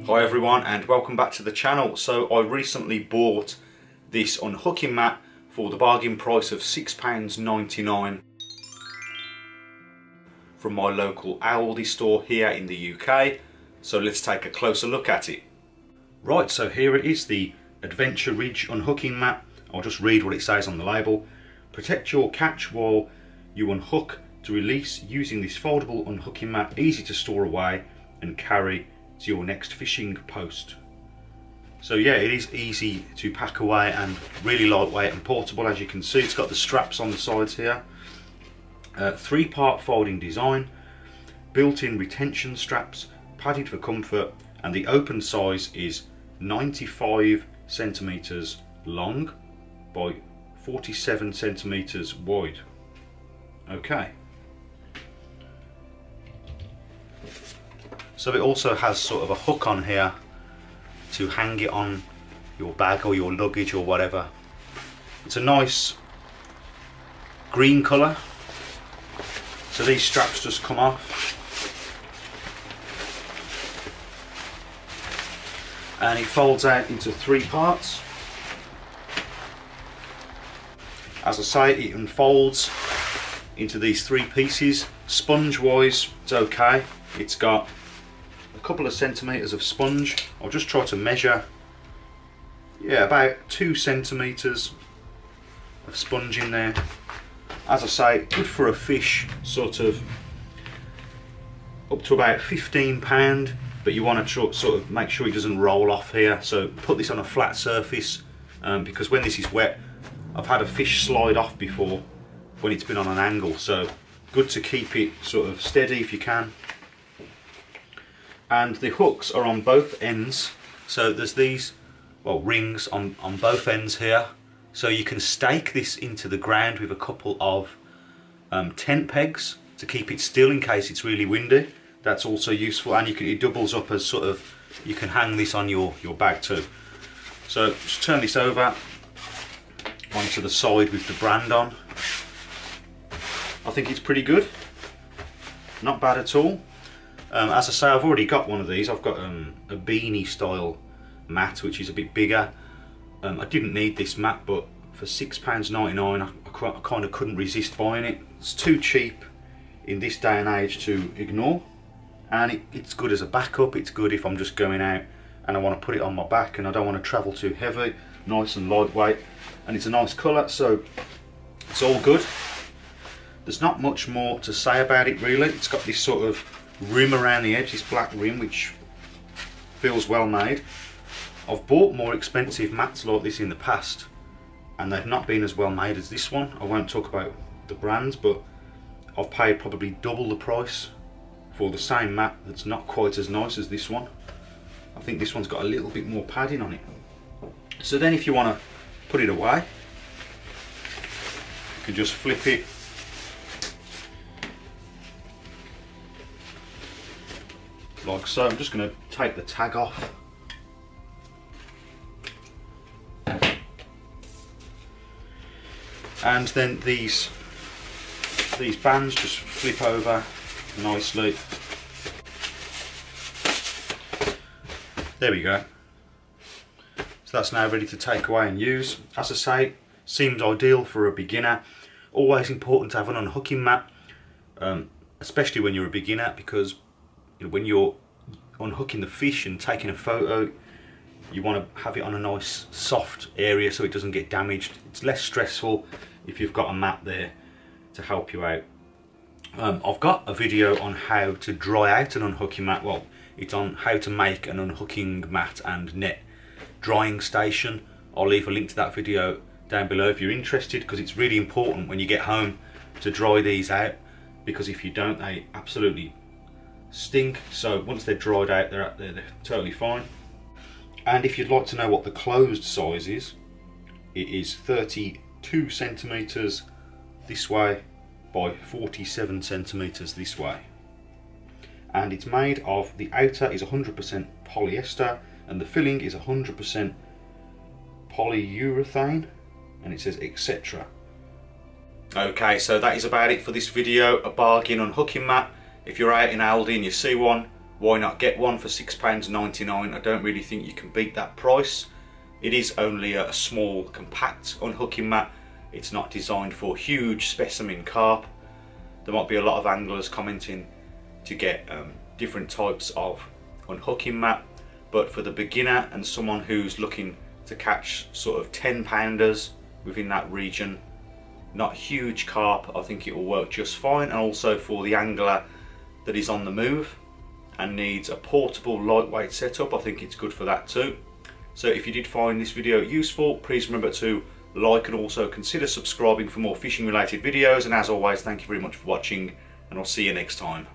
Hi everyone and welcome back to the channel. So I recently bought this unhooking mat for the bargain price of £6.99 from my local Aldi store here in the UK. So let's take a closer look at it. Right, so here it is, the Adventuridge Unhooking Mat. I'll just read what it says on the label. Protect your catch while you unhook to release using this foldable unhooking mat, easy to store away and carry to your next fishing post. So yeah, it is easy to pack away and really lightweight and portable. As you can see, it's got the straps on the sides here. Three-part folding design, built-in retention straps, padded for comfort, and the open size is 95 centimeters long by 47 centimeters wide. Okay. So it also has sort of a hook on here to hang it on your bag or your luggage or whatever. It's a nice green colour. So these straps just come off. And it folds out into three parts. As I say, it unfolds into these three pieces. Sponge wise, it's okay. It's got a couple of centimetres of sponge. I'll just try to measure. Yeah, about 2 centimetres of sponge in there. As I say, good for a fish sort of up to about £15, but you want to sort of make sure it doesn't roll off here. So put this on a flat surface because when this is wet, I've had a fish slide off before when it's been on an angle. So good to keep it sort of steady if you can. And the hooks are on both ends, so there's these rings on both ends here, so you can stake this into the ground with a couple of tent pegs to keep it still in case it's really windy. That's also useful, and it doubles up as sort of, you can hang this on your bag too. So just turn this over onto the side with the brand on. I think it's pretty good, not bad at all. As I say, I've already got one of these. I've got a beanie style mat which is a bit bigger. I didn't need this mat, but for £6.99 I kind of couldn't resist buying it. It's too cheap in this day and age to ignore, and it's good as a backup. It's good if I'm just going out and I want to put it on my back and I don't want to travel too heavy. Nice and lightweight, and it's a nice colour, so it's all good. There's not much more to say about it really. It's got this sort of rim around the edge, this black rim, which feels well made. I've bought more expensive mats like this in the past and they've not been as well made as this one. I won't talk about the brands, but I've paid probably double the price for the same mat that's not quite as nice as this one. I think this one's got a little bit more padding on it. So then if you want to put it away, you can just flip it like so. I'm just going to take the tag off. And then these bands just flip over nicely. There we go. So that's now ready to take away and use. As I say, seems ideal for a beginner. Always important to have an unhooking mat, especially when you're a beginner, because when you're unhooking the fish and taking a photo, you want to have it on a nice soft area so it doesn't get damaged. It's less stressful if you've got a mat there to help you out. I've got a video on how to dry out an unhooking mat. Well, it's on how to make an unhooking mat and net drying station. I'll leave a link to that video down below if you're interested, because it's really important when you get home to dry these out, because if you don't, they absolutely stink. So once they're dried out, they're totally fine. And if you'd like to know what the closed size is, it is 32 centimeters this way by 47 centimeters this way, and it's made of, the outer is 100% polyester and the filling is 100% polyurethane, and it says etc. Okay, so that is about it for this video. A bargain unhooking mat. If you're out in Aldi and you see one, why not get one for £6.99? I don't really think you can beat that price. It is only a small compact unhooking mat. It's not designed for huge specimen carp. There might be a lot of anglers commenting to get different types of unhooking mat, but for the beginner and someone who's looking to catch sort of 10-pounders within that region, not huge carp, I think it will work just fine. And also for the angler that is on the move and needs a portable lightweight setup, I think it's good for that too. So if you did find this video useful, please remember to like and also consider subscribing for more fishing related videos. And as always, thank you very much for watching, and I'll see you next time.